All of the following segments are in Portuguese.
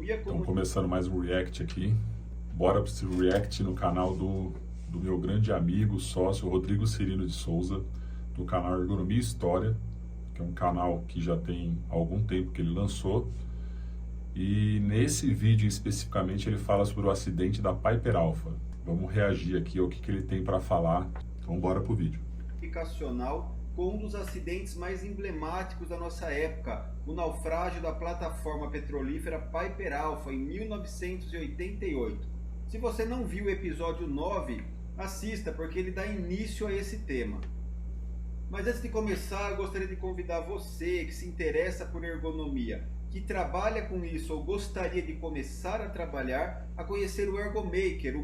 ergonomia... Estamos começando mais um React aqui. Bora para esse React no canal do meu grande amigo, sócio, Rodrigo Cirino de Souza, do canal Ergonomia e História, que é um canal que já tem algum tempo que ele lançou. E nesse vídeo especificamente ele fala sobre o acidente da Piper Alpha. Vamos reagir aqui ao que ele tem para falar. Então bora pro vídeo. Com um dos acidentes mais emblemáticos da nossa época, o naufrágio da plataforma petrolífera Piper Alpha em 1988. Se você não viu o episódio 9, assista, porque ele dá início a esse tema. Mas antes de começar, eu gostaria de convidar você que se interessa por ergonomia, que trabalha com isso ou gostaria de começar a trabalhar, a conhecer o Ergomaker.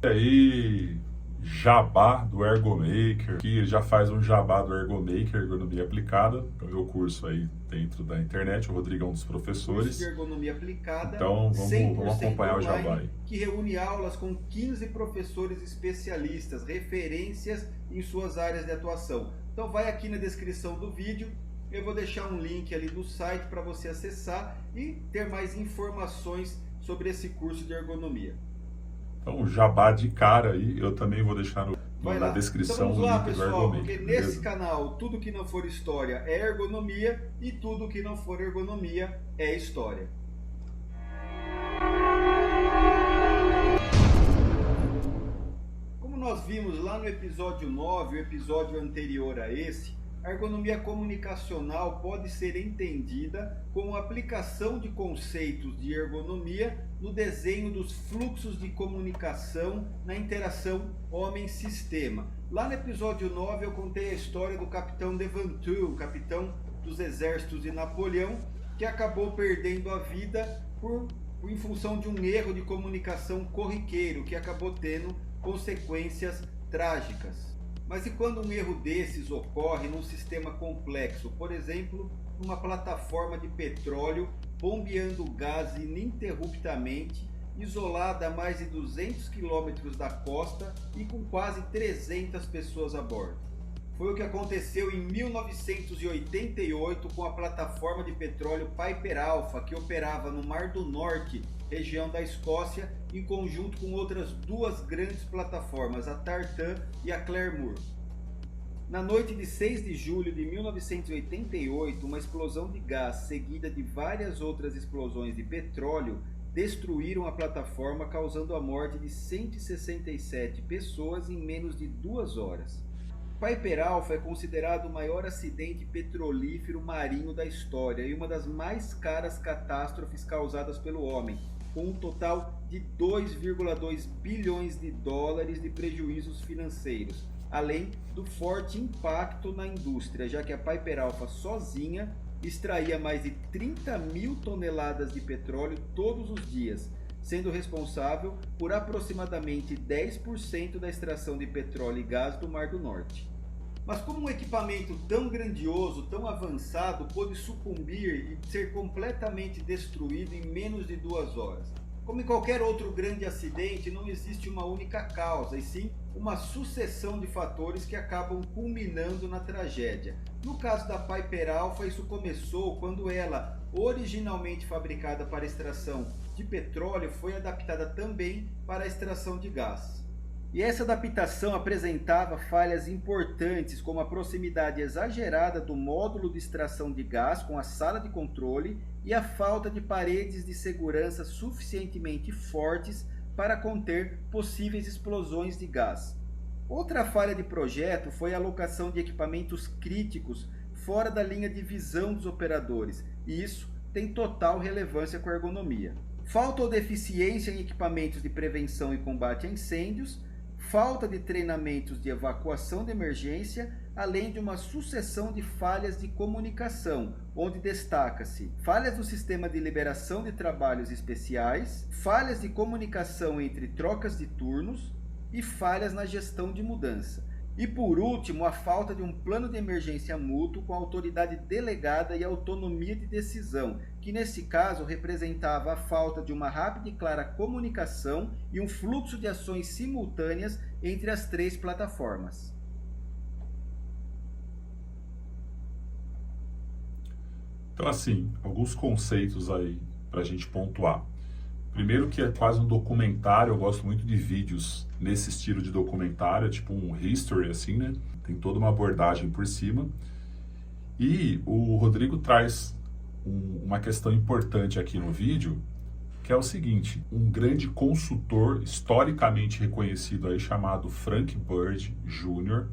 E aí, jabá do Ergomaker, que já faz um jabá do Ergomaker, Ergonomia Aplicada, é o meu curso aí dentro da internet, o Rodrigo é um dos professores. Curso de Ergonomia Aplicada, então vamos acompanhar o jabá aí. Que reúne aulas com 15 professores especialistas, referências em suas áreas de atuação. Então vai aqui na descrição do vídeo, eu vou deixar um link ali do site para você acessar e ter mais informações sobre esse curso de ergonomia. Então, jabá de cara aí, eu também vou deixar na descrição então, vamos lá, o link pessoal, do Ergomaker. porque nesse canal, tudo que não for história é ergonomia e tudo que não for ergonomia é história. Como nós vimos lá no episódio 9, o episódio anterior a esse, a ergonomia comunicacional pode ser entendida como a aplicação de conceitos de ergonomia no desenho dos fluxos de comunicação na interação homem-sistema. Lá no episódio 9 eu contei a história do capitão Devanture, capitão dos exércitos de Napoleão, que acabou perdendo a vida em função de um erro de comunicação corriqueiro, que acabou tendo consequências trágicas. Mas e quando um erro desses ocorre num sistema complexo, por exemplo, numa plataforma de petróleo bombeando gás ininterruptamente, isolada a mais de 200 quilômetros da costa e com quase 300 pessoas a bordo? Foi o que aconteceu em 1988 com a plataforma de petróleo Piper Alpha, que operava no Mar do Norte, região da Escócia, em conjunto com outras duas grandes plataformas, a Tartan e a Claremore. Na noite de 6 de julho de 1988, uma explosão de gás seguida de várias outras explosões de petróleo destruíram a plataforma, causando a morte de 167 pessoas em menos de 2 horas. Piper Alpha é considerado o maior acidente petrolífero marinho da história e uma das mais caras catástrofes causadas pelo homem, com um total de 2,2 bilhões de dólares de prejuízos financeiros, além do forte impacto na indústria, já que a Piper Alpha sozinha extraía mais de 30 mil toneladas de petróleo todos os dias, sendo responsável por aproximadamente 10% da extração de petróleo e gás do Mar do Norte. Mas como um equipamento tão grandioso, tão avançado, pôde sucumbir e ser completamente destruído em menos de 2 horas? Como em qualquer outro grande acidente, não existe uma única causa, e sim uma sucessão de fatores que acabam culminando na tragédia. No caso da Piper Alpha, isso começou quando ela, originalmente fabricada para extração de petróleo, foi adaptada também para a extração de gás. E essa adaptação apresentava falhas importantes, como a proximidade exagerada do módulo de extração de gás com a sala de controle e a falta de paredes de segurança suficientemente fortes para conter possíveis explosões de gás. Outra falha de projeto foi a alocação de equipamentos críticos fora da linha de visão dos operadores, e isso tem total relevância com a ergonomia. Falta ou deficiência em equipamentos de prevenção e combate a incêndios, falta de treinamentos de evacuação de emergência, além de uma sucessão de falhas de comunicação, onde destaca-se falhas no sistema de liberação de trabalhos especiais, falhas de comunicação entre trocas de turnos e falhas na gestão de mudança. E por último, a falta de um plano de emergência mútuo com autoridade delegada e autonomia de decisão, que nesse caso representava a falta de uma rápida e clara comunicação e um fluxo de ações simultâneas entre as 3 plataformas. Então, assim, alguns conceitos aí para a gente pontuar. Primeiro que é quase um documentário, eu gosto muito de vídeos nesse estilo de documentário, tipo um history assim, né? Tem toda uma abordagem por cima. E o Rodrigo traz uma questão importante aqui no vídeo, que é o seguinte: um grande consultor historicamente reconhecido aí chamado Frank Bird Jr.,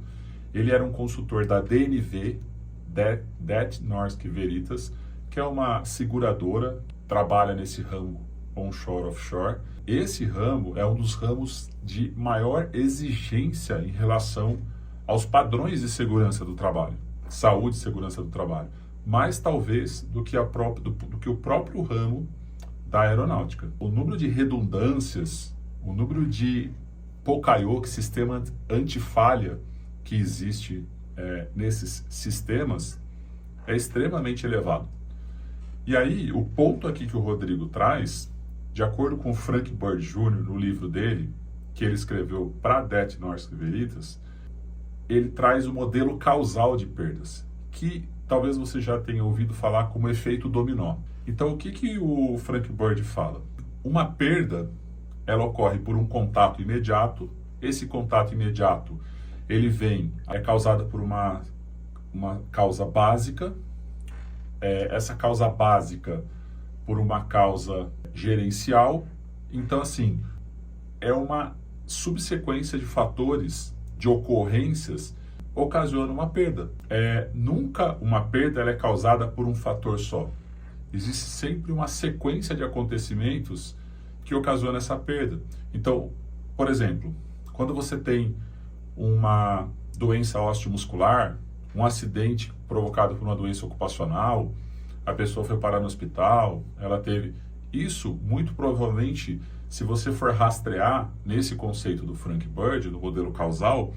ele era um consultor da DNV, Det Norske Veritas, que é uma seguradora, trabalha nesse ramo onshore, offshore. Esse ramo é um dos ramos de maior exigência em relação aos padrões de segurança do trabalho, saúde e segurança do trabalho, mais talvez do que o próprio ramo da aeronáutica. O número de redundâncias, o número de Poka-yoke, sistema antifalha que existe nesses sistemas é extremamente elevado. E aí, o ponto aqui que o Rodrigo traz, de acordo com o Frank Bird Jr., no livro dele, que ele escreveu para Det Norske Veritas, ele traz o modelo causal de perdas, que talvez você já tenha ouvido falar como efeito dominó. Então, o que o Frank Bird fala? Uma perda, ela ocorre por um contato imediato. Esse contato imediato, ele é causado por uma causa básica. Essa causa básica por uma causa gerencial. Então, assim, é uma subsequência de fatores, de ocorrências, ocasiona uma perda. Nunca uma perda ela é causada por um fator só. Existe sempre uma sequência de acontecimentos que ocasiona essa perda. Então, por exemplo, quando você tem uma doença osteomuscular, um acidente provocado por uma doença ocupacional, a pessoa foi parar no hospital, ela teve... Isso, muito provavelmente, se você for rastrear nesse conceito do Frank Bird, do modelo causal,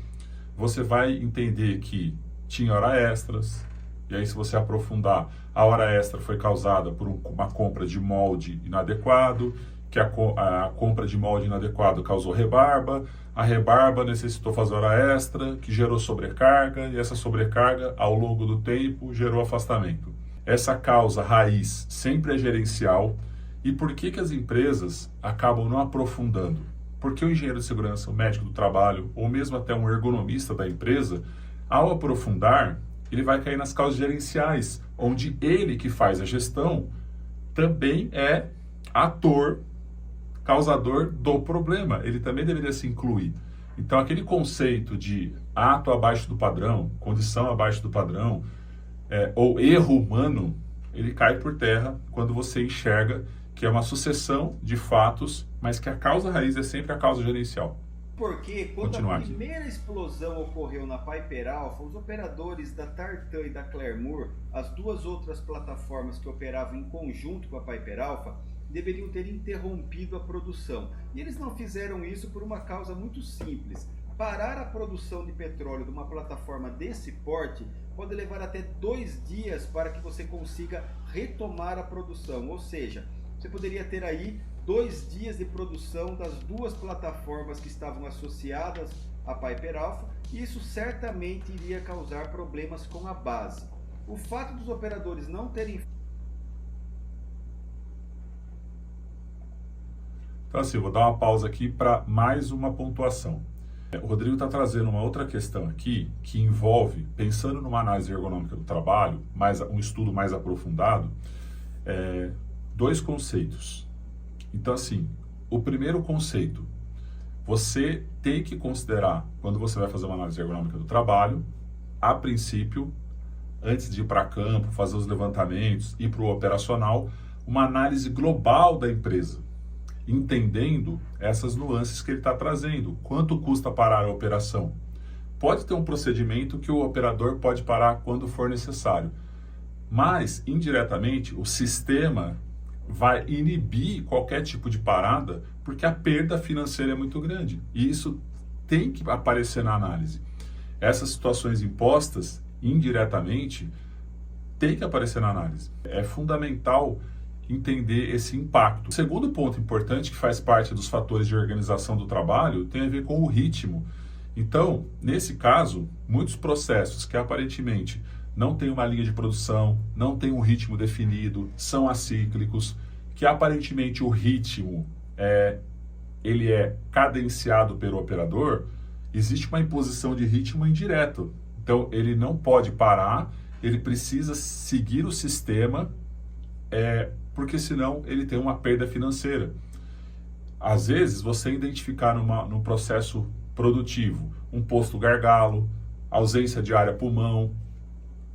você vai entender que tinha hora extras, e aí se você aprofundar, a hora extra foi causada por uma compra de molde inadequado, que a compra de molde inadequado causou rebarba, a rebarba necessitou fazer hora extra, que gerou sobrecarga, e essa sobrecarga, ao longo do tempo, gerou afastamento. Essa causa raiz sempre é gerencial. E por que as empresas acabam não aprofundando? Porque o engenheiro de segurança, o médico do trabalho, ou mesmo até um ergonomista da empresa, ao aprofundar, ele vai cair nas causas gerenciais, onde ele que faz a gestão também é ator, causador do problema. Ele também deveria se incluir. Então, aquele conceito de ato abaixo do padrão, condição abaixo do padrão, ou erro humano, ele cai por terra quando você enxerga que é uma sucessão de fatos, mas que a causa raiz é sempre a causa gerencial. Porque quando a primeira explosão ocorreu na Piper Alpha, os operadores da Tartan e da Claremore, as duas outras plataformas que operavam em conjunto com a Piper Alpha, deveriam ter interrompido a produção. E eles não fizeram isso por uma causa muito simples. Parar a produção de petróleo de uma plataforma desse porte pode levar até 2 dias para que você consiga retomar a produção. Ou seja, você poderia ter aí 2 dias de produção das duas plataformas que estavam associadas à Piper Alpha, e isso certamente iria causar problemas com a base. O fato dos operadores não terem... Então assim, vou dar uma pausa aqui para mais uma pontuação. O Rodrigo está trazendo uma outra questão aqui que envolve, pensando numa análise ergonômica do trabalho, um estudo mais aprofundado, 2 conceitos. Então assim, o primeiro conceito, você tem que considerar, quando você vai fazer uma análise ergonômica do trabalho, a princípio, antes de ir para campo, fazer os levantamentos, ir para o operacional, uma análise global da empresa, entendendo essas nuances que ele está trazendo. Quanto custa parar a operação? Pode ter um procedimento que o operador pode parar quando for necessário, mas, indiretamente, o sistema vai inibir qualquer tipo de parada porque a perda financeira é muito grande. E isso tem que aparecer na análise. Essas situações impostas, indiretamente, tem que aparecer na análise. É fundamental entender esse impacto. O segundo ponto importante, que faz parte dos fatores de organização do trabalho, tem a ver com o ritmo. Então, nesse caso, muitos processos que aparentemente não têm uma linha de produção, não têm um ritmo definido, são acíclicos, que aparentemente o ritmo ele é cadenciado pelo operador, existe uma imposição de ritmo indireto. Então, ele não pode parar, ele precisa seguir o sistema, porque senão ele tem uma perda financeira. Às vezes, você identificar num processo produtivo um posto gargalo, ausência de área pulmão,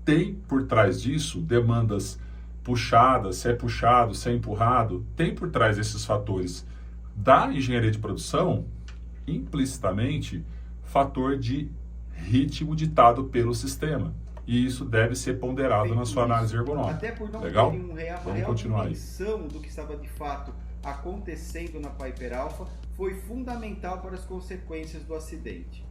tem por trás disso demandas puxadas, se é puxado, se é empurrado, tem por trás desses fatores da engenharia de produção, implicitamente, fator de ritmo ditado pelo sistema. E isso deve ser ponderado na sua análise ergonômica. Até por não Legal? ter uma real dimensão do que estava de fato acontecendo na Piper Alpha, foi fundamental para as consequências do acidente.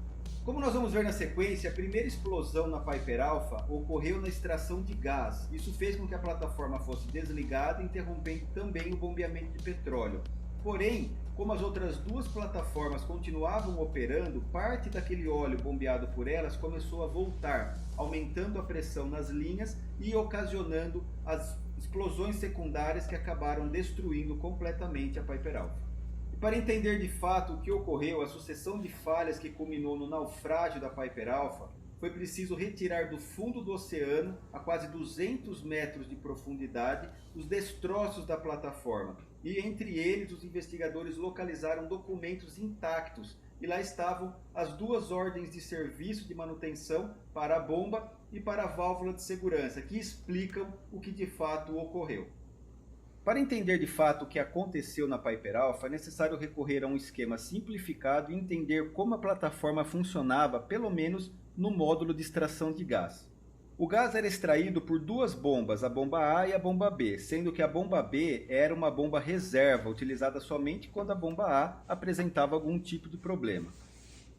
Como nós vamos ver na sequência, a primeira explosão na Piper Alpha ocorreu na extração de gás. Isso fez com que a plataforma fosse desligada, interrompendo também o bombeamento de petróleo. Porém, como as outras duas plataformas continuavam operando, parte daquele óleo bombeado por elas começou a voltar, aumentando a pressão nas linhas e ocasionando as explosões secundárias que acabaram destruindo completamente a Piper Alpha. E para entender de fato o que ocorreu, a sucessão de falhas que culminou no naufrágio da Piper Alpha, foi preciso retirar do fundo do oceano, a quase 200 metros de profundidade, os destroços da plataforma. E entre eles, os investigadores localizaram documentos intactos. E lá estavam as duas ordens de serviço de manutenção para a bomba e para a válvula de segurança, que explicam o que de fato ocorreu. Para entender de fato o que aconteceu na Piper Alpha, é necessário recorrer a um esquema simplificado e entender como a plataforma funcionava, pelo menos no módulo de extração de gás. O gás era extraído por duas bombas, a bomba A e a bomba B, sendo que a bomba B era uma bomba reserva, utilizada somente quando a bomba A apresentava algum tipo de problema.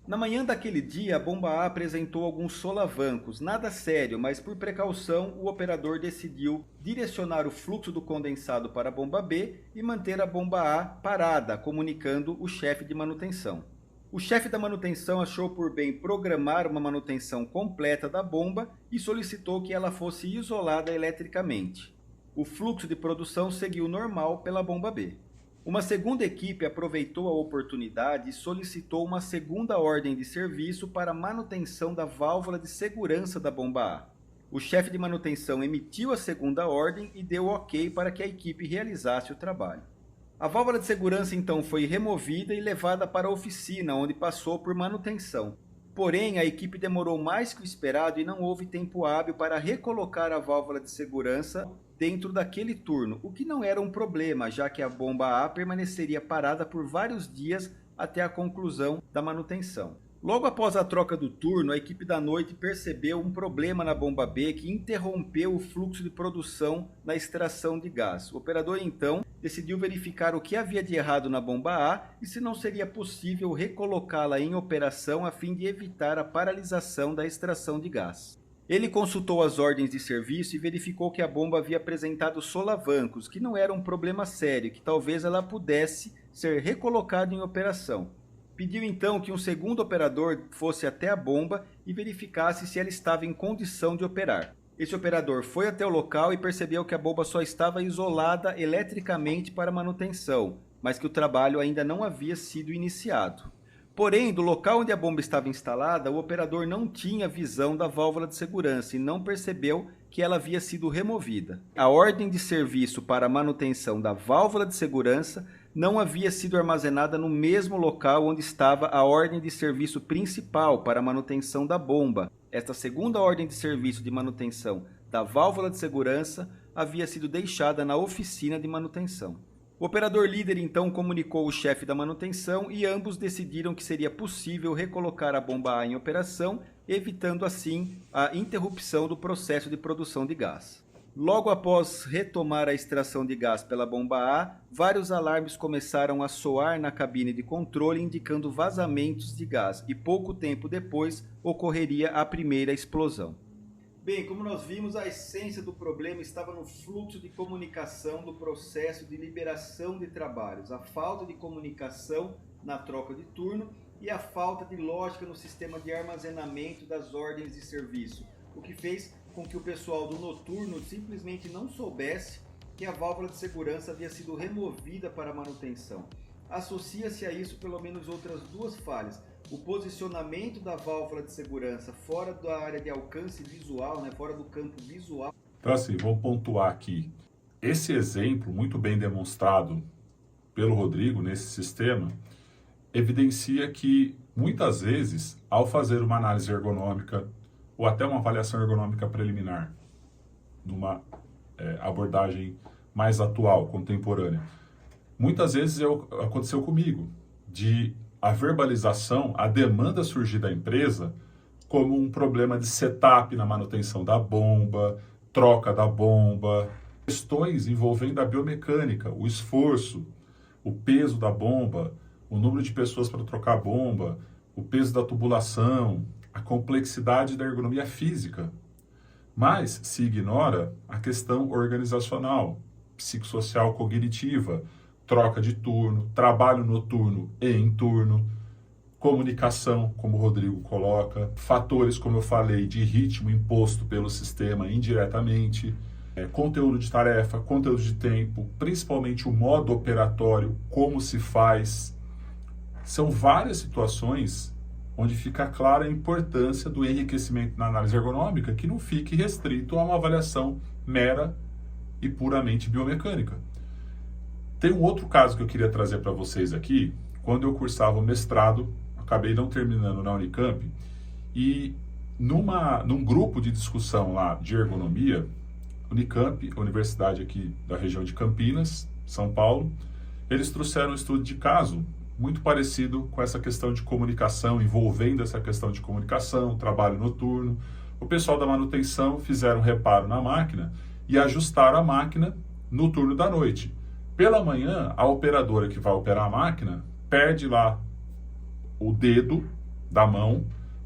Na manhã daquele dia, a bomba A apresentou alguns solavancos, nada sério, mas por precaução o operador decidiu direcionar o fluxo do condensado para a bomba B e manter a bomba A parada, comunicando o chefe de manutenção. O chefe da manutenção achou por bem programar uma manutenção completa da bomba e solicitou que ela fosse isolada eletricamente. O fluxo de produção seguiu normal pela bomba B. Uma segunda equipe aproveitou a oportunidade e solicitou uma segunda ordem de serviço para manutenção da válvula de segurança da bomba A. O chefe de manutenção emitiu a segunda ordem e deu ok para que a equipe realizasse o trabalho. A válvula de segurança então foi removida e levada para a oficina, onde passou por manutenção. Porém, a equipe demorou mais que o esperado e não houve tempo hábil para recolocar a válvula de segurança dentro daquele turno, o que não era um problema, já que a bomba A permaneceria parada por vários dias até a conclusão da manutenção. Logo após a troca do turno, a equipe da noite percebeu um problema na bomba B que interrompeu o fluxo de produção na extração de gás. O operador então decidiu verificar o que havia de errado na bomba A e se não seria possível recolocá-la em operação a fim de evitar a paralisação da extração de gás. Ele consultou as ordens de serviço e verificou que a bomba havia apresentado solavancos, que não era um problema sério, que talvez ela pudesse ser recolocada em operação. Pediu então que um segundo operador fosse até a bomba e verificasse se ela estava em condição de operar. Esse operador foi até o local e percebeu que a bomba só estava isolada eletricamente para manutenção, mas que o trabalho ainda não havia sido iniciado. Porém, do local onde a bomba estava instalada, o operador não tinha visão da válvula de segurança e não percebeu que ela havia sido removida. A ordem de serviço para a manutenção da válvula de segurança não havia sido armazenada no mesmo local onde estava a ordem de serviço principal para a manutenção da bomba. Esta segunda ordem de serviço de manutenção da válvula de segurança havia sido deixada na oficina de manutenção. O operador líder então comunicou o chefe da manutenção e ambos decidiram que seria possível recolocar a bomba A em operação, evitando assim a interrupção do processo de produção de gás. Logo após retomar a extração de gás pela bomba A, vários alarmes começaram a soar na cabine de controle indicando vazamentos de gás e pouco tempo depois ocorreria a primeira explosão. Bem, como nós vimos, a essência do problema estava no fluxo de comunicação do processo de liberação de trabalhos, a falta de comunicação na troca de turno e a falta de lógica no sistema de armazenamento das ordens de serviço, o que fez com que o pessoal do noturno simplesmente não soubesse que a válvula de segurança havia sido removida para manutenção. Associa-se a isso pelo menos outras duas falhas. O posicionamento da válvula de segurança fora da área de alcance visual, né, fora do campo visual. Então assim, vou pontuar aqui. Esse exemplo, muito bem demonstrado pelo Rodrigo nesse sistema, evidencia que muitas vezes, ao fazer uma análise ergonômica ou até uma avaliação ergonômica preliminar, numa abordagem mais atual, contemporânea, muitas vezes aconteceu comigo, de a verbalização, a demanda surgir da empresa como um problema de setup na manutenção da bomba, troca da bomba, questões envolvendo a biomecânica, o esforço, o peso da bomba, o número de pessoas para trocar a bomba, o peso da tubulação, a complexidade da ergonomia física. Mas se ignora a questão organizacional, psicossocial cognitiva, troca de turno, trabalho noturno e em turno, comunicação, como o Rodrigo coloca, fatores, como eu falei, de ritmo imposto pelo sistema indiretamente, conteúdo de tarefa, conteúdo de tempo, principalmente o modo operatório, como se faz. São várias situações onde fica clara a importância do enriquecimento na análise ergonômica, que não fique restrito a uma avaliação mera e puramente biomecânica. Tem um outro caso que eu queria trazer para vocês aqui. Quando eu cursava o mestrado, acabei não terminando na Unicamp, e num grupo de discussão lá de ergonomia, Unicamp, a universidade aqui da região de Campinas, São Paulo, eles trouxeram um estudo de caso muito parecido com essa questão de comunicação, envolvendo essa questão de comunicação, trabalho noturno. O pessoal da manutenção fizeram um reparo na máquina e ajustaram a máquina no turno da noite. Pela manhã, a operadora que vai operar a máquina perde lá o dedo da mão,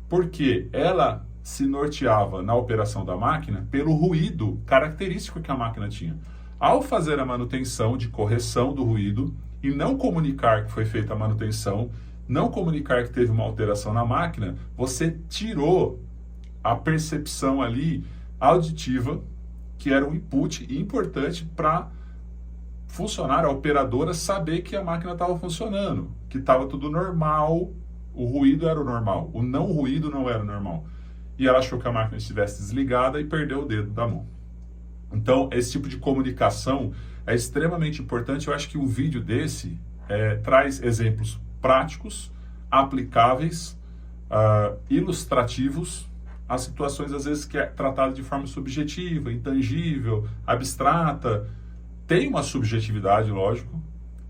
porque ela se norteava na operação da máquina pelo ruído característico que a máquina tinha. Ao fazer a manutenção de correção do ruído e não comunicar que foi feita a manutenção, não comunicar que teve uma alteração na máquina, você tirou a percepção ali auditiva, que era um input importante para funcionar, a operadora saber que a máquina estava funcionando, que estava tudo normal, o ruído era o normal, o não ruído não era o normal. E ela achou que a máquina estivesse desligada e perdeu o dedo da mão. Então, esse tipo de comunicação é extremamente importante. Eu acho que um vídeo desse traz exemplos práticos, aplicáveis, ilustrativos, a situações às vezes que é tratado de forma subjetiva, intangível, abstrata. Tem uma subjetividade, lógico,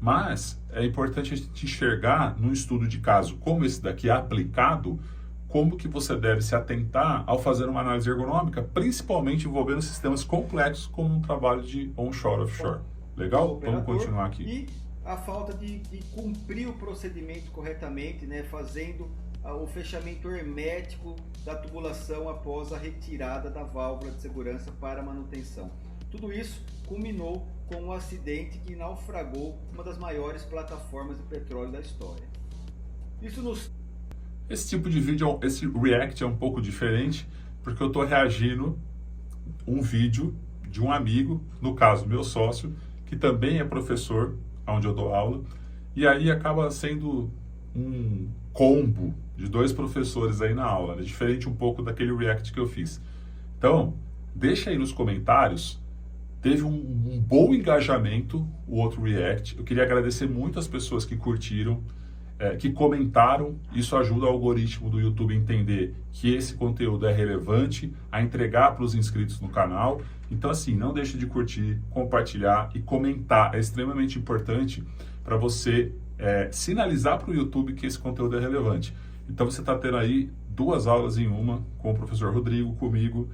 mas é importante a gente enxergar num estudo de caso como esse daqui aplicado, como que você deve se atentar ao fazer uma análise ergonômica, principalmente envolvendo sistemas complexos como um trabalho de onshore, offshore. Legal? Vamos continuar aqui. E a falta de cumprir o procedimento corretamente, né, fazendo o fechamento hermético da tubulação após a retirada da válvula de segurança para manutenção. Tudo isso culminou com um acidente que naufragou uma das maiores plataformas de petróleo da história. Esse tipo de vídeo, esse react é um pouco diferente, porque eu estou reagindo um vídeo de um amigo, no caso meu sócio, que também é professor, onde eu dou aula, e aí acaba sendo um combo de dois professores aí na aula, né? Diferente um pouco daquele react que eu fiz. Então, deixa aí nos comentários. Teve um bom engajamento o outro react. Eu queria agradecer muito as pessoas que curtiram, que comentaram. Isso ajuda o algoritmo do YouTube a entender que esse conteúdo é relevante, a entregar para os inscritos no canal. Então, assim, não deixe de curtir, compartilhar e comentar. É extremamente importante para você sinalizar para o YouTube que esse conteúdo é relevante. Então, você está tendo aí 2 aulas em uma com o professor Rodrigo, comigo.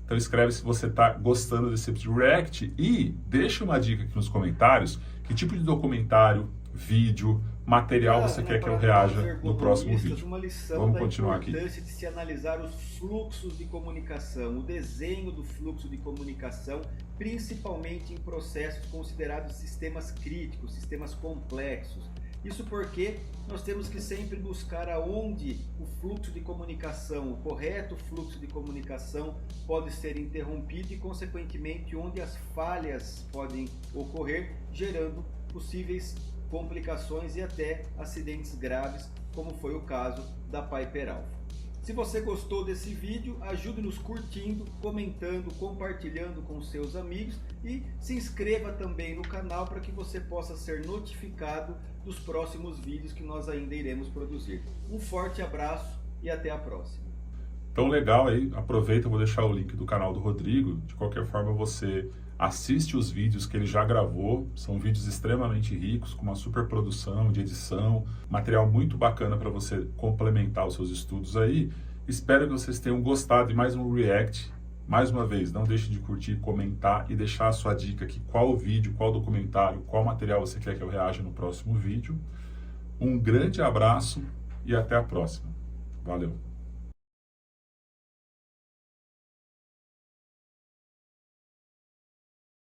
Então escreve se você está gostando desse tipo de react e deixa uma dica aqui nos comentários, que tipo de documentário, vídeo, material você quer que eu reaja no próximo vídeo. Vamos continuar aqui. A importância de se analisar os fluxos de comunicação, o desenho do fluxo de comunicação, principalmente em processos considerados sistemas críticos, sistemas complexos. Isso porque nós temos que sempre buscar aonde o fluxo de comunicação, o correto fluxo de comunicação pode ser interrompido e, consequentemente, onde as falhas podem ocorrer, gerando possíveis complicações e até acidentes graves, como foi o caso da Piper Alpha. Se você gostou desse vídeo, ajude-nos curtindo, comentando, compartilhando com seus amigos e se inscreva também no canal para que você possa ser notificado dos próximos vídeos que nós ainda iremos produzir. Um forte abraço e até a próxima. Então legal aí, aproveita, eu vou deixar o link do canal do Rodrigo. De qualquer forma, você assiste os vídeos que ele já gravou, são vídeos extremamente ricos, com uma super produção de edição, material muito bacana para você complementar os seus estudos aí. Espero que vocês tenham gostado de mais um React. Mais uma vez, não deixe de curtir, comentar e deixar a sua dica aqui, qual vídeo, qual documentário, qual material você quer que eu reaja no próximo vídeo. Um grande abraço e até a próxima. Valeu!